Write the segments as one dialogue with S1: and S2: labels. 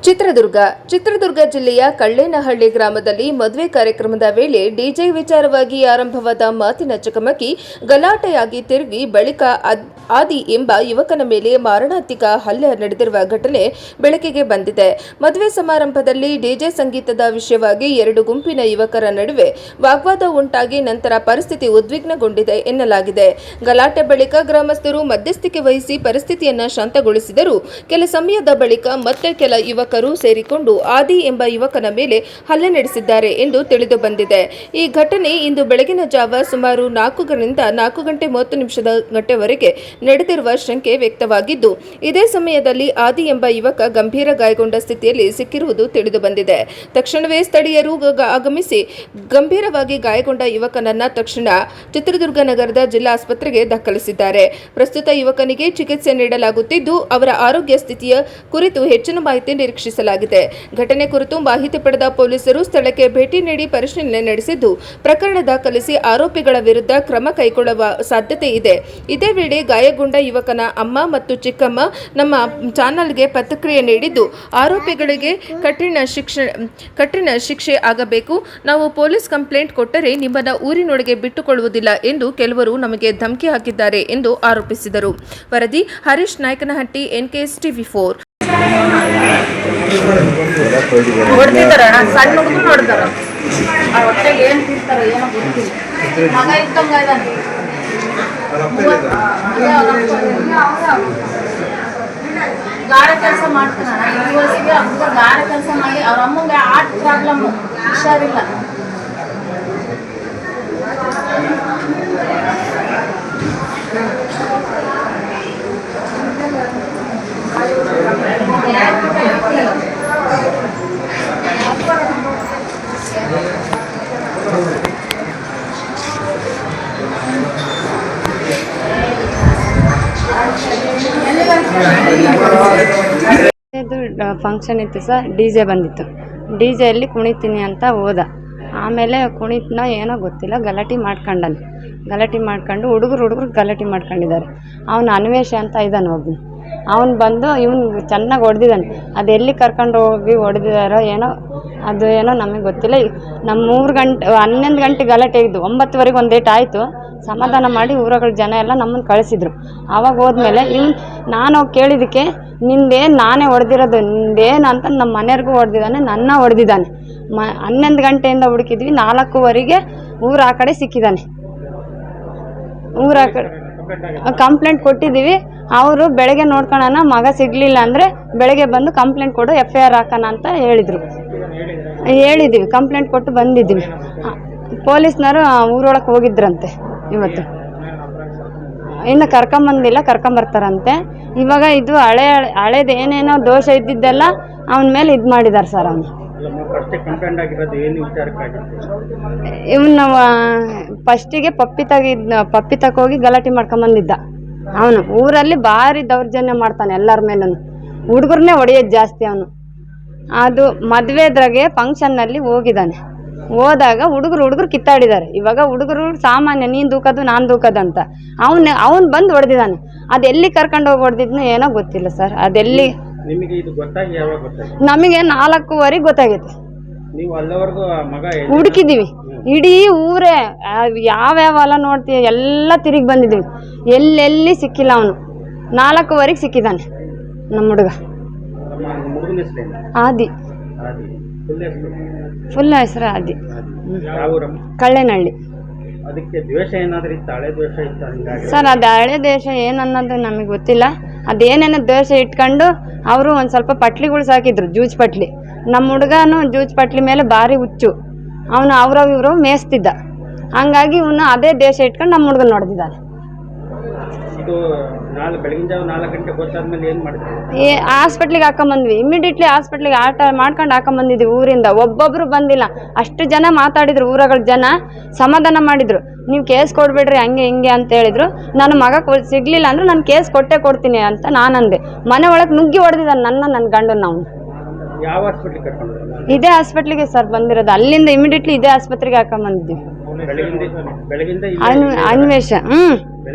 S1: ಚಿತ್ರದುರ್ಗ ಜಿಲ್ಲೆಯ ಕಳ್ಳೇನಹಳ್ಳಿ ಗ್ರಾಮದಲ್ಲಿ ಮದುವೆ ಕಾರ್ಯಕ್ರಮದ ವೇಳೆ ಡಿಜೆ ವಿಚಾರವಾಗಿ ಆರಂಭವಾದ ಮಾತಿನ ಚಕಮಕಿ ಗಲಾಟೆಯಾಗಿ ತಿರುಗಿ ಬಳಿಕ ಆದಿ ಎಂಬ ಯುವಕನ ಮೇಲೆ ಮಾರಣಾಂತಿಕ ಹಲ್ಲೆ ನಡೆದಿರುವ ಘಟನೆ ಬೆಳಕಿಗೆ ಬಂದಿದೆ. ಮದುವೆ ಸಮಾರಂಭದಲ್ಲಿ ಡಿಜೆ ಸಂಗೀತದ ವಿಷಯವಾಗಿ ಎರಡು ಗುಂಪಿನ ಯುವಕರ ನಡುವೆ ವಾಗ್ವಾದ ಉಂಟಾಗಿ ನಂತರ ಪರಿಸ್ಥಿತಿ ಉದ್ವಿಗ್ನಗೊಂಡಿದೆ ಎನ್ನಲಾಗಿದೆ. ಗಲಾಟೆ ಬಳಿಕ ಗ್ರಾಮಸ್ಥರು ಮಧ್ಯಸ್ಥಿಕೆ ವಹಿಸಿ ಪರಿಸ್ಥಿತಿಯನ್ನು ಶಾಂತಗೊಳಿಸಿದರು. ಕೆಲ ಸಮಯದ ಬಳಿಕ ಮತ್ತೆ ಕೆಲ ಯುವಕರು ಸೇರಿಕೊಂಡು ಆದಿ ಎಂಬ ಯುವಕನ ಮೇಲೆ ಹಲ್ಲೆ ನಡೆಸಿದ್ದಾರೆ ಎಂದು ತಿಳಿದು ಬಂದಿದೆ. ಈ ಘಟನೆ ಇಂದು ಬೆಳಗಿನ ಜಾವ ಸುಮಾರು 4:30 ನಡೆದಿರುವ ಶಂಕೆ ವ್ಯಕ್ತವಾಗಿದ್ದು, ಇದೇ ಸಮಯದಲ್ಲಿ ಆದಿ ಎಂಬ ಯುವಕ ಗಂಭೀರ ಗಾಯಗೊಂಡ ಸ್ಥಿತಿಯಲ್ಲಿ ಸಿಕ್ಕಿರುವುದು ತಿಳಿದು ಬಂದಿದೆ. ತಕ್ಷಣವೇ ಸ್ಥಳೀಯರು ಆಗಮಿಸಿ ಗಂಭೀರವಾಗಿ ಗಾಯಗೊಂಡ ಯುವಕನನ್ನ ತಕ್ಷಣ ಚಿತ್ರದುರ್ಗ ನಗರದ ಜಿಲ್ಲಾ ಆಸ್ಪತ್ರೆಗೆ ದಾಖಲಿಸಿದ್ದಾರೆ. ಪ್ರಸ್ತುತ ಯುವಕನಿಗೆ ಚಿಕಿತ್ಸೆ ನೀಡಲಾಗುತ್ತಿದ್ದು, ಅವರ ಆರೋಗ್ಯ ಸ್ಥಿತಿಯ ಕುರಿತು ಹೆಚ್ಚಿನ ಮಾಹಿತಿ ನಿರೀಕ್ಷಿಸಲಾಗಿದೆ. ಘಟನೆ ಕುರಿತು ಮಾಹಿತಿ ಪಡೆದ ಪೊಲೀಸರು ಸ್ಥಳಕ್ಕೆ ಭೇಟಿ ನೀಡಿ ಪರಿಶೀಲನೆ ನಡೆಸಿದ್ದು, ಪ್ರಕರಣ ದಾಖಲಿಸಿ ಆರೋಪಿಗಳ ವಿರುದ್ಧ ಕ್ರಮ ಕೈಗೊಳ್ಳುವ ಸಾಧ್ಯತೆ ಇದೆ. ಇದೇ ವೇಳೆ ಗಾಯಗೊಂಡ ಯುವಕನ ಅಮ್ಮ ಮತ್ತು ಚಿಕ್ಕಮ್ಮ ನಮ್ಮ ಚಾನೆಲ್ಗೆ ಪ್ರತಿಕ್ರಿಯೆ ನೀಡಿದ್ದು, ಆರೋಪಿಗಳಿಗೆ ಕಠಿಣ ಶಿಕ್ಷೆ ಆಗಬೇಕು. ನಾವು ಪೊಲೀಸ್ ಕಂಪ್ಲೇಂಟ್ ಕೊಟ್ಟರೆ ನಿಮ್ಮನ್ನ ಊರಿನೊಳಗೆ ಬಿಟ್ಟುಕೊಳ್ಳುವುದಿಲ್ಲ ಎಂದು ಕೆಲವರು ನಮಗೆ ಧಮಕಿ ಹಾಕಿದ್ದಾರೆ ಎಂದು ಆರೋಪಿಸಿದರು. ವರದಿ ಹರೀಶ್ ನಾಯಕನಹಟ್ಟಿ, NKS TV4.
S2: ಸಣ್ಣ ಹುಡುಗರು ನೋಡ್ತಾರ ಹೊಟ್ಟೆಗೆ ಏನ್ ತಿಂತಾರ ಏನೋ ಗೊತ್ತಿಲ್ಲ. ಮಗ ಇದ್ದಂಗ ಗಾರೆ ಕೆಲಸ ಮಾಡ್ತಾನ. ಇವತ್ತಿಗೆ ಗಾರೆ ಕೆಲಸ ಮಾಡಿ ಅವ್ರ ಅಮ್ಮಂಗೆ ಹಾರ್ಟ್ ಪ್ರಾಬ್ಲಮ್, ಹುಷಾರಿಲ್ಲ.
S3: ಫಂಕ್ಷನ್ ಇತ್ತು ಸರ್, ಡಿಜೆ ಬಂದಿತ್ತು. ಡಿಜೆಯಲ್ಲಿ ಕುಣಿತೀನಿ ಅಂತ ಹೋದ. ಆಮೇಲೆ ಕುಣಿತನ ಏನೋ ಗೊತ್ತಿಲ್ಲ, ಗಲಾಟೆ ಮಾಡ್ಕೊಂಡು ಹುಡುಗರು ಗಲಾಟೆ ಮಾಡ್ಕೊಂಡಿದ್ದಾರೆ. ಅವನು ಅನ್ವೇಷ ಅಂತ ಇದ್ದಾನೆ ಒಬ್ಬನು. ಅವನು ಬಂದು ಇವನು ಚೆನ್ನಾಗಿ ಹೊಡೆದಿದ್ದಾನೆ. ಅದು ಎಲ್ಲಿ ಕರ್ಕೊಂಡು ಹೋಗಿ ಹೊಡೆದಿದ್ದಾರೋ ಏನೋ, ಅದು ಏನೋ ನಮಗೆ ಗೊತ್ತಿಲ್ಲ. ನಮ್ಮ 11 ಗಂಟೆ ಗಲಾಟೆ ಇದ್ದು 9:00ವರೆಗೆ ಒಂದು ಡೇಟ್ ಆಯಿತು. ಸಮಾಧಾನ ಮಾಡಿ ಊರಗಳ ಜನ ಎಲ್ಲ ನಮ್ಮನ್ನು ಕಳಿಸಿದ್ರು. ಆವಾಗ ಹೋದ್ಮೇಲೆ ನಾನು ಕೇಳಿದ್ದಕ್ಕೆ ನಿಂದೇನು ನಾನೇ ಹೊಡೆದಿರೋದು, ನಿಂದೇನು ಅಂತ ನಮ್ಮ ಮನೆಯವ್ರಿಗೂ ಹೊಡೆದಿದ್ದಾನೆ, ನನ್ನ ಹೊಡೆದಿದ್ದಾನೆ. 11 ಗಂಟೆಯಿಂದ ಹುಡುಕಿದ್ವಿ, 4:00ವರೆಗೆ ಊರ ಆ ಕಡೆ ಸಿಕ್ಕಿದ್ದಾನೆ. ಊರ ಆ ಕಡೆ ಕಂಪ್ಲೇಂಟ್ ಕೊಟ್ಟಿದ್ದೀವಿ. ಅವರು ಬೆಳಗ್ಗೆ ನೋಡ್ಕೊಳ್ಳೋಣ, ಮಗ ಸಿಗಲಿಲ್ಲ ಅಂದರೆ ಬೆಳಗ್ಗೆ ಬಂದು ಕಂಪ್ಲೇಂಟ್ ಕೊಡು, FIR ಹಾಕೋಣ ಅಂತ ಹೇಳಿದ್ದೀವಿ. ಕಂಪ್ಲೇಂಟ್ ಕೊಟ್ಟು ಬಂದಿದ್ದೀವಿ. ಪೊಲೀಸ್ನವರು ಊರೊಳಗೆ ಹೋಗಿದ್ರಂತೆ ಇವತ್ತು. ಇನ್ನು ಕರ್ಕೊಂಬರ್ತಾರಂತೆ. ಇವಾಗ ಇದು ಹಳೇದು ಏನೇನೋ ದೋಷ ಇದ್ದಿದ್ದೆಲ್ಲ ಅವನ ಮೇಲೆ ಇದು ಮಾಡಿದ್ದಾರೆ ಸರ್. ಅವನು ಇವನು ಫಸ್ಟಿಗೆ ಪಪ್ಪಿ ಹೋಗಿ ಗಲಾಟೆ ಮಾಡ್ಕೊಂಬಂದಿದ್ದ. ಅವನು ಊರಲ್ಲಿ ಭಾರಿ ದೌರ್ಜನ್ಯ ಮಾಡ್ತಾನೆ ಎಲ್ಲರ ಮೇಲೂ. ಹುಡುಗರನ್ನೇ ಹೊಡೆಯೋದು ಜಾಸ್ತಿ ಅವನು. ಅದು ಮದುವೆದ್ರಾಗೆ ಫಂಕ್ಷನ್ನಲ್ಲಿ ಹೋಗಿದ್ದಾನೆ. ಹೋದಾಗ ಹುಡುಗರು ಕಿತ್ತಾಡಿದ್ದಾರೆ. ಇವಾಗ ಹುಡುಗರು ಸಾಮಾನ್ಯ, ನೀನು ದೂಕೋದು ನಾನು ದೂಕೋದು ಅಂತ. ಅವನು ಬಂದು ಹೊಡೆದಿದ್ದಾನೆ. ಅದು ಎಲ್ಲಿ ಕರ್ಕೊಂಡು ಹೋಗಿ ಹೊಡೆದಿದ್ನೋ ಏನೋ ಗೊತ್ತಿಲ್ಲ ಸರ್. ಅದೆಲ್ಲಿ ನಮಗೆ 4:00ವರೆಗೆ ಗೊತ್ತಾಗೈತೆ. ಹುಡುಕಿದ್ದೀವಿ ಇಡೀ ಊರೇ, ಯಾವ್ಯಾವ ಹೊಲ ನೋಡ್ತೀವಿ ಎಲ್ಲ ತಿರುಗಿ ಬಂದಿದ್ದೀವಿ. ಎಲ್ಲೆಲ್ಲಿ ಸಿಕ್ಕಿಲ್ಲ. ಅವನು 4:00ವರೆಗೆ ಸಿಕ್ಕಿದ್ದಾನೆ ನಮ್ಮ ಹುಡುಗ. ಆದಿ, ಫುಲ್ ಹೆಸರು ಆದಿ. ಕಳ್ಳೇನಹಳ್ಳಿ ಸರ್. ಅದು ಹಳೆ ದ್ವೇಷ ಏನನ್ನೋದು ನಮಗೆ ಗೊತ್ತಿಲ್ಲ. ಅದೇನೇನೋ ದ್ವೇಷ ಇಟ್ಕೊಂಡು ಅವರು ಒಂದು ಸ್ವಲ್ಪ ಪಟ್ಲಿಗಳು ಸಾಕಿದ್ರು, ಜೂಜ್ ಪಟ್ಲಿ. ನಮ್ಮ ಹುಡುಗನು ಜೂಜ್ ಪಟ್ಲಿ ಮೇಲೆ ಭಾರಿ ಹುಚ್ಚು. ಅವನು ಇವರು ಮೇಯಿಸ್ತಿದ್ದ. ಹಂಗಾಗಿ ಇವನು ಅದೇ ದ್ವೇಷ ಇಟ್ಕೊಂಡು ನಮ್ಮ ಹುಡುಗನ ನೋಡ್ದಿದ್ದಾನೆ. ಹಾಸ್ಪಿಟ್ಲಿಗೆ ಹಾಕೊಂಬಂದ್ವಿ. ಇಮಿಡಿಯೇಟ್ಲಿ ಹಾಸ್ಪಿಟ್ಲಿಗೆ ಮಾಡ್ಕೊಂಡು ಹಾಕೊಂಬಂದಿದ್ವಿ ಊರಿಂದ. ಒಬ್ಬೊಬ್ರು ಬಂದಿಲ್ಲ. ಅಷ್ಟು ಜನ ಮಾತಾಡಿದ್ರು, ಊರಗಳ ಜನ ಸಮಾಧಾನ ಮಾಡಿದ್ರು. ನೀವು ಕೇಸ್ ಕೊಡ್ಬೇಡ್ರಿ ಹಂಗೆ ಹಿಂಗೆ ಅಂತ ಹೇಳಿದ್ರು. ನನ್ನ ಮಗ ಸಿಗ್ಲಿಲ್ಲ ಅಂದ್ರೆ ನಾನು ಕೇಸ್ ಕೊಡ್ತೀನಿ ಅಂತ ನಾನಂದೆ. ಮನೆ ಒಳಗೆ ನುಗ್ಗಿ ಹೊಡೆದಿದ್ದಾನೆ ನನ್ನ ಗಂಡು. ನಾವು ಇದೇ ಹಾಸ್ಪಿಟ್ಲಿಗೆ ಸರ್ ಬಂದಿರೋದು. ಅಲ್ಲಿಂದ ಇಮಿಡಿಯೇಟ್ಲಿ ಇದೇ ಆಸ್ಪತ್ರೆಗೆ ಹಾಕೊಂಬಂದಿದ್ದೀವಿ. ಅನ್ವೇಷ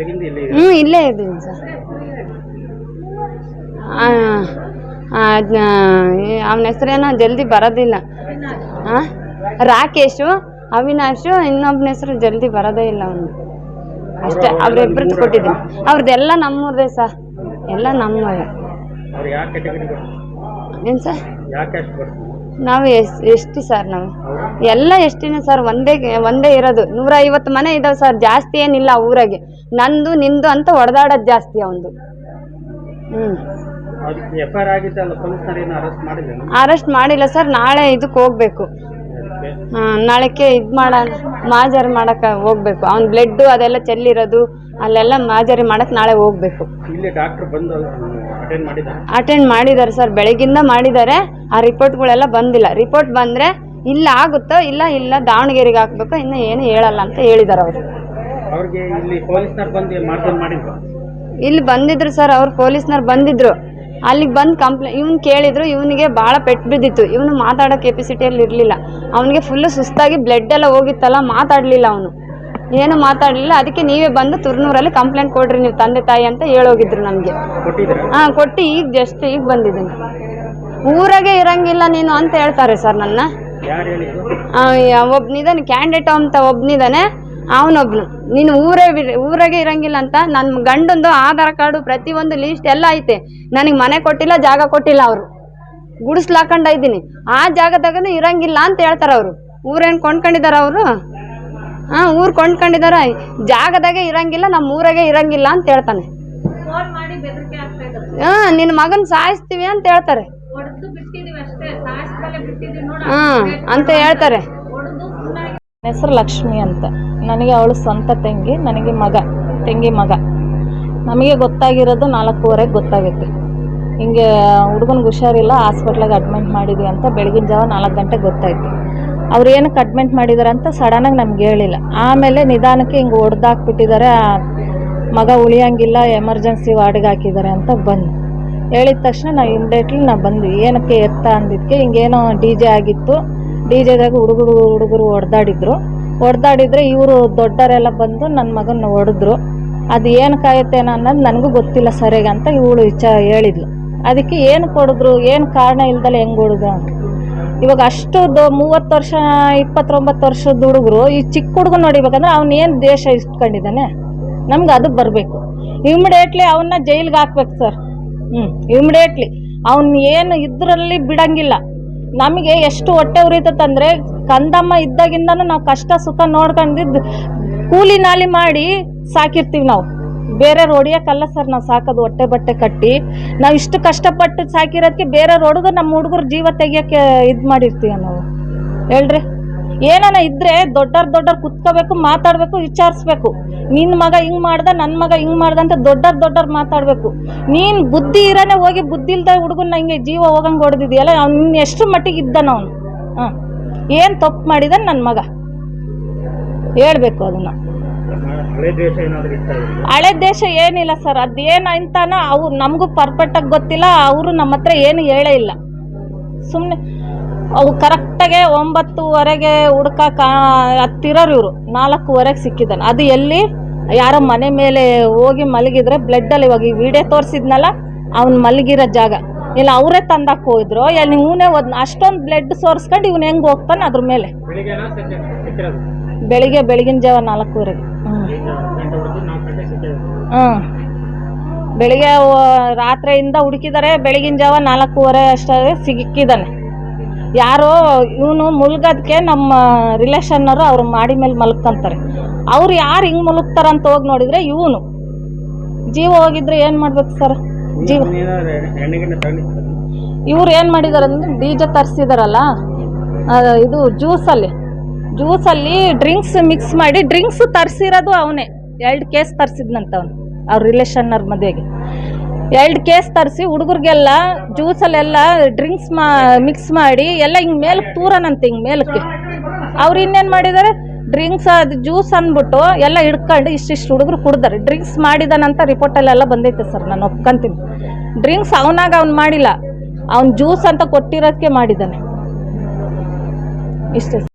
S3: ಇಲ್ಲೇ ಇದ್ದೀವಿ ಸರ್. ಅವನ ಹೆಸರೇನೋ ಜಲ್ದಿ ಬರೋದಿಲ್ಲ. ಹಾಂ, ರಾಕೇಶು, ಅವಿನಾಶು, ಇನ್ನೊಬ್ಬನ ಹೆಸರು ಜಲ್ದಿ ಬರೋದೇ ಇಲ್ಲ ಅವನು. ಅಷ್ಟೇ, ಅವ್ರಿಬ್ರದ್ದು ಕೊಟ್ಟಿದ್ದೀನಿ. ಅವ್ರದ್ದೆಲ್ಲ ನಮ್ಮೂರದೇ ಸರ್, ಎಲ್ಲ ನಮ್ಮೂರೇ. ಏನು ಸರ್, ನಾವು ಎಷ್ಟಿ ಸರ್, ನಾವು ಎಲ್ಲ ಎಷ್ಟಿನೇ ಸರ್. ಒಂದೇ ಇರೋದು. 150 ಮನೆ ಇದಾವೆ ಸರ್, ಜಾಸ್ತಿ ಏನಿಲ್ಲ ಊರಾಗೆ. ನಂದು ನಿಂದು ಅಂತ ಹೊಡೆದಾಡೋದು ಜಾಸ್ತಿ ಅವಂದು. ಅರೆಸ್ಟ್ ಮಾಡಿಲ್ಲ ಸರ್. ನಾಳೆ ಇದಕ್ಕೆ ಹೋಗ್ಬೇಕು. ನಾಳೆಕ್ಕೆ ಇದು ಮಾಜಾರಿ ಮಾಡಕ್ಕೆ ಹೋಗ್ಬೇಕು. ಅವ್ನ ಬ್ಲಡ್ ಅದೆಲ್ಲ ಚೆಲ್ಲಿರೋದು ಅಲ್ಲೆಲ್ಲ ಮಾಜಾರಿ ಮಾಡಕ್ಕೆ ನಾಳೆ ಹೋಗ್ಬೇಕು. ಅಟೆಂಡ್ ಮಾಡಿದ್ದಾರೆ ಸರ್, ಬೆಳಗಿಂದ ಮಾಡಿದ್ದಾರೆ. ಆ ರಿಪೋರ್ಟ್ಗಳೆಲ್ಲ ಬಂದಿಲ್ಲ. ರಿಪೋರ್ಟ್ ಬಂದರೆ ಇಲ್ಲ ಆಗುತ್ತೋ ಇಲ್ಲ ದಾವಣಗೆರೆಗೆ ಹಾಕ್ಬೇಕು, ಇನ್ನು ಏನು ಹೇಳಲ್ಲ ಅಂತ ಹೇಳಿದ್ದಾರೆ ಅವರು. ಇಲ್ಲಿ ಬಂದಿದ್ರು ಸರ್, ಅವ್ರು ಪೊಲೀಸ್ನವ್ರು ಬಂದಿದ್ರು. ಅಲ್ಲಿಗೆ ಬಂದು ಇವ್ನು ಕೇಳಿದ್ರು. ಇವನಿಗೆ ಭಾಳ ಪೆಟ್ಟು ಬಿದ್ದಿತ್ತು. ಇವನು ಮಾತಾಡೋ ಕೆಪಾಸಿಟಿಯಲ್ಲಿ ಇರಲಿಲ್ಲ. ಅವನಿಗೆ ಫುಲ್ಲು ಸುಸ್ತಾಗಿ ಬ್ಲಡ್ ಎಲ್ಲ ಹೋಗಿತ್ತಲ್ಲ, ಮಾತಾಡಲಿಲ್ಲ ಅವನು, ಏನು ಮಾತಾಡಲಿಲ್ಲ. ಅದಕ್ಕೆ ನೀವೇ ಬಂದು ತುರ್ನೂರಲ್ಲಿ ಕಂಪ್ಲೇಂಟ್ ಕೊಡ್ರಿ ನೀವು ತಂದೆ ತಾಯಿ ಅಂತ ಹೇಳೋಗಿದ್ರು ನಮಗೆ. ಹಾಂ, ಕೊಟ್ಟು ಈಗ ಬಂದಿದ್ದೀನಿ. ಊರಾಗೆ ಇರಂಗಿಲ್ಲ ನೀನು ಅಂತ ಹೇಳ್ತಾರೆ ಸರ್ ನನ್ನ. ಒಬ್ನಿದಾನೆ ಕ್ಯಾಂಡಿಡೇಟ್ ಅಂತ ಒಬ್ನಿದಾನೆ, ಅವನೊಬ್ನು ನೀನು ಊರಾಗೆ ಇರಂಗಿಲ್ಲ ಅಂತ. ನನ್ನ ಗಂಡಂದು ಆಧಾರ್ ಕಾರ್ಡು ಪ್ರತಿಯೊಂದು ಲೀಸ್ಟ್ ಎಲ್ಲ ಐತೆ. ನನಗೆ ಮನೆ ಕೊಟ್ಟಿಲ್ಲ, ಜಾಗ ಕೊಟ್ಟಿಲ್ಲ. ಅವರು ಗುಡಿಸ್ಲಾಕೊಂಡ ಇದ್ದೀನಿ. ಆ ಜಾಗದಾಗನೂ ಇರಂಗಿಲ್ಲ ಅಂತ ಹೇಳ್ತಾರೆ ಅವರು. ಊರೇನು ಕೊಂಡ್ಕೊಂಡಿದ್ದಾರೆ ಅವರು? ಹಾಂ, ಊರು ಕೊಂಡ್ಕೊಂಡಿದ್ದಾರೆ. ಜಾಗದಾಗೆ ಇರಂಗಿಲ್ಲ, ನಮ್ಮ ಊರಾಗೆ ಇರಂಗಿಲ್ಲ ಅಂತ ಹೇಳ್ತಾನೆ. ಹಾಂ, ನಿನ್ನ ಮಗನ ಸಾಯಿಸ್ತೀವಿ ಅಂತ ಹೇಳ್ತಾರೆ. ಹಾಂ ಅಂತ ಹೇಳ್ತಾರೆ.
S4: ನನ್ನ ಹೆಸರು ಲಕ್ಷ್ಮಿ ಅಂತ. ನನಗೆ ಅವಳು ಸ್ವಂತ ತಂಗಿ, ನನಗೆ ತಂಗಿ ಮಗ. ನಮಗೆ ಗೊತ್ತಾಗಿರೋದು 4:15 ಗೊತ್ತಾಗುತ್ತೆ. ಹಿಂಗೆ ಹುಡುಗನಿಗೆ ಹುಷಾರಿಲ್ಲ, ಹಾಸ್ಪಿಟ್ಲಿಗೆ ಅಡ್ಮಿಟ್ ಮಾಡಿದ್ವಿ ಅಂತ ಬೆಳಗಿನ ಜಾವ 4 ಗಂಟೆಗೆ ಗೊತ್ತಾಯ್ತು. ಅವ್ರು ಏನಕ್ಕೆ ಅಡ್ಮಿಟ್ ಮಾಡಿದ್ದಾರೆ ಅಂತ ಸಡನ್ನಾಗಿ ನಮ್ಗೆ ಹೇಳಿಲ್ಲ. ಆಮೇಲೆ ನಿಧಾನಕ್ಕೆ ಹಿಂಗೆ ಹೊಡೆದಾಕ್ಬಿಟ್ಟಿದ್ದಾರೆ, ಮಗ ಉಳಿಯಂಗಿಲ್ಲ, ಎಮರ್ಜೆನ್ಸಿ ವಾರ್ಡ್ಗೆ ಹಾಕಿದ್ದಾರೆ ಅಂತ ಬಂದು ಹೇಳಿದ ತಕ್ಷಣ ನಾವು ಇಮ್ಡಿಯೇಟ್ಲಿ ಬಂದ್ವಿ. ಏನಕ್ಕೆ ಎತ್ತ ಅಂದಿದ್ದಕ್ಕೆ ಹಿಂಗೇನೋ DJ ಆಗಿತ್ತು. DJದಾಗ ಹುಡುಗರು ಹೊಡೆದಾಡಿದ್ರೆ ಇವರು ದೊಡ್ಡವರೆಲ್ಲ ಬಂದು ನನ್ನ ಮಗನ ಹೊಡೆದ್ರು. ಅದು ಏನು ಕಾಯುತ್ತೇನೋ ಅನ್ನೋದು ನನಗೂ ಗೊತ್ತಿಲ್ಲ ಸರಿಯಾಗಿ ಅಂತ ಇವಳು ಹೇಳಿದ್ಲು. ಅದಕ್ಕೆ ಏನು ಕೊಡಿದ್ರು, ಏನು ಕಾರಣ ಇಲ್ದಲೆ ಹೆಂಗೆ ಹೊಡೆದು ಅಂತ. ಇವಾಗ ಅಷ್ಟು 30 ವರ್ಷ 29 ವರ್ಷದ ಹುಡುಗರು ಈ ಚಿಕ್ಕ ಹುಡುಗನ ನೋಡಿಬೇಕಂದ್ರೆ ಅವನೇನು ದೇಶ ಇಟ್ಕೊಂಡಿದ್ದಾನೆ, ನಮ್ಗೆ ಅದು ಬರಬೇಕು. ಇಮಿಡಿಯೇಟ್ಲಿ ಅವನ್ನ ಜೈಲಿಗೆ ಹಾಕ್ಬೇಕು ಸರ್. ಇಮಿಡಿಯೇಟ್ಲಿ ಅವನ್ನ ಏನು ಇದರಲ್ಲಿ ಬಿಡಂಗಿಲ್ಲ. ನಮಗೆ ಎಷ್ಟು ಹೊಟ್ಟೆ ಉರಿತಂದ್ರೆ ಕಂದಮ್ಮ ಇದ್ದಾಗಿಂದನೂ ನಾವು ಕಷ್ಟ ಸುಖ ನೋಡ್ಕೊಂಡಿದ್ದು ಕೂಲಿ ನಾಲಿ ಮಾಡಿ ಸಾಕಿರ್ತೀವಿ ನಾವು. ಬೇರೆಯವ್ರು ಹೊಡಿಯೋಕ್ಕಲ್ಲ ಸರ್ ನಾವು ಸಾಕೋದು. ಹೊಟ್ಟೆ ಬಟ್ಟೆ ಕಟ್ಟಿ ನಾವು ಇಷ್ಟು ಕಷ್ಟಪಟ್ಟು ಸಾಕಿರೋದಕ್ಕೆ ಬೇರೆಯವ್ರು ಹೊಡೆದು ನಮ್ಮ ಹುಡುಗರು ಜೀವ ತೆಗಿಯೋಕ್ಕೆ ಇದು ಮಾಡಿರ್ತೀವಿ ನಾವು. ಹೇಳ್ರಿ, ಏನಾನ ಇದ್ದರೆ ದೊಡ್ಡವ್ರು ಕುತ್ಕೋಬೇಕು, ಮಾತಾಡಬೇಕು, ವಿಚಾರಿಸ್ಬೇಕು. ನಿನ್ನ ಮಗ ಹಿಂಗೆ ಮಾಡ್ದ, ನನ್ನ ಮಗ ಹಿಂಗೆ ಮಾಡ್ದ ಅಂತ ದೊಡ್ಡವ್ರು ಮಾತಾಡಬೇಕು. ನೀನು ಬುದ್ಧಿ ಇರೋನೇ ಹೋಗಿ ಬುದ್ಧಿ ಇಲ್ದ ಹುಡುಗನ್ನ ಹಿಂಗೆ ಜೀವ ಹೋಗಂಗೆ ಹೊಡೆದಿದೆಯಲ್ಲ, ಅವ್ನು ಎಷ್ಟು ಮಟ್ಟಿಗೆ ಇದ್ದಾನ ಅವನು? ಏನು ತಪ್ಪು ಮಾಡಿದ ನನ್ನ ಮಗ ಹೇಳ್ಬೇಕು ಅದನ್ನು. ಹಳೆ ದೇಶ ಏನಿಲ್ಲ ಸರ್, ಅದೇನು ಅಂತಾನ ಅವ್ರು ನಮಗೂ ಪರ್ಫೆಕ್ಟಾಗಿ ಗೊತ್ತಿಲ್ಲ. ಅವರು ನಮ್ಮ ಹತ್ರ ಏನು ಹೇಳೇ ಇಲ್ಲ. ಸುಮ್ಮನೆ ಅವು ಕರೆಕ್ಟಾಗೆ 9:15 ಹತ್ತಿರೋರು ಇವರು 4:15 ಸಿಕ್ಕಿದ್ದಾನೆ. ಅದು ಎಲ್ಲಿ ಯಾರೋ ಮನೆ ಮೇಲೆ ಹೋಗಿ ಮಲಗಿದ್ರೆ ಬ್ಲಡ್ಡಲ್ಲಿ, ಇವಾಗ ಈ ವಿಡಿಯೋ ತೋರಿಸಿದ್ನಲ್ಲ ಅವ್ನು ಮಲಗಿರೋ ಜಾಗ ಇಲ್ಲ, ಅವರೇ ತಂದಾಕ್ ಹೋಗಿದ್ರು. ಎಲ್ಲಿ ಇವನೇ ಅಷ್ಟೊಂದು ಬ್ಲಡ್ ಸೋರಿಸ್ಕೊಂಡು ಇವನು ಹೆಂಗೆ ಹೋಗ್ತಾನೆ ಅದ್ರ ಮೇಲೆ. ಬೆಳಗಿನ ಜಾವ 4:15. ಬೆಳಿಗ್ಗೆ ರಾತ್ರಿಯಿಂದ ಹುಡುಕಿದ್ದಾರೆ. ಬೆಳಗಿನ ಜಾವ 4:15 ಅಷ್ಟೇ ಸಿಕ್ಕಿದ್ದಾನೆ. ಯಾರೋ ಇವನು ಮುಳುಗೋದಕ್ಕೆ ನಮ್ಮ ರಿಲೇಷನ್ನವರು ಅವ್ರು ಮಾಡಿ ಮೇಲೆ ಮಲ್ಕೊಂತಾರೆ. ಅವ್ರು ಯಾರು ಹಿಂಗೆ ಮಲಗ್ತಾರಂತ ಹೋಗಿ ನೋಡಿದರೆ ಇವನು ಜೀವ ಹೋಗಿದ್ರೆ ಏನು ಮಾಡ್ಬೇಕು ಸರ್? ಜೀವ ಇವ್ರು ಏನು ಮಾಡಿದ್ದಾರೆ ಅಂದರೆ DJ ತರಿಸಿದಾರಲ್ಲ, ಇದು ಜ್ಯೂಸಲ್ಲಿ ಡ್ರಿಂಕ್ಸ್ ಮಿಕ್ಸ್ ಮಾಡಿ, ಡ್ರಿಂಕ್ಸ್ ತರಿಸಿರೋದು ಅವನೇ. 2 ಕೇಸ್ ತರಿಸಿದ್ನಂತವನು ಅವ್ರ ರಿಲೇಷನ್ನವ್ರ ಮದುವೆಗೆ. 2 ಕೇಸ್ ತರಿಸಿ ಹುಡುಗರಿಗೆಲ್ಲ ಜ್ಯೂಸಲ್ಲೆಲ್ಲ ಡ್ರಿಂಕ್ಸ್ ಮಿಕ್ಸ್ ಮಾಡಿ ಎಲ್ಲ ಹಿಂಗೆ ಮೇಲಕ್ಕೆ ತೂರನಂತೆ, ಹಿಂಗೆ ಮೇಲಕ್ಕೆ. ಅವ್ರು ಇನ್ನೇನು ಮಾಡಿದ್ದಾರೆ, ಡ್ರಿಂಕ್ಸ್ ಅದು ಜ್ಯೂಸ್ ಅಂದ್ಬಿಟ್ಟು ಎಲ್ಲ ಹಿಡ್ಕೊಂಡು ಇಷ್ಟಿಷ್ಟು ಹುಡುಗರು ಕುಡ್ದಾರೆ. ಡ್ರಿಂಕ್ಸ್ ಮಾಡಿದಾನಂತ ರಿಪೋರ್ಟಲ್ಲೆಲ್ಲ ಬಂದೈತೆ ಸರ್, ನಾನು ಒಪ್ಕೊಂತೀನಿ. ಡ್ರಿಂಕ್ಸ್ ಅವ್ನು ಮಾಡಿಲ್ಲ, ಅವ್ನು ಜ್ಯೂಸ್ ಅಂತ ಕೊಟ್ಟಿರೋದಕ್ಕೆ ಮಾಡಿದ್ದಾನೆ. ಇಷ್ಟೇ.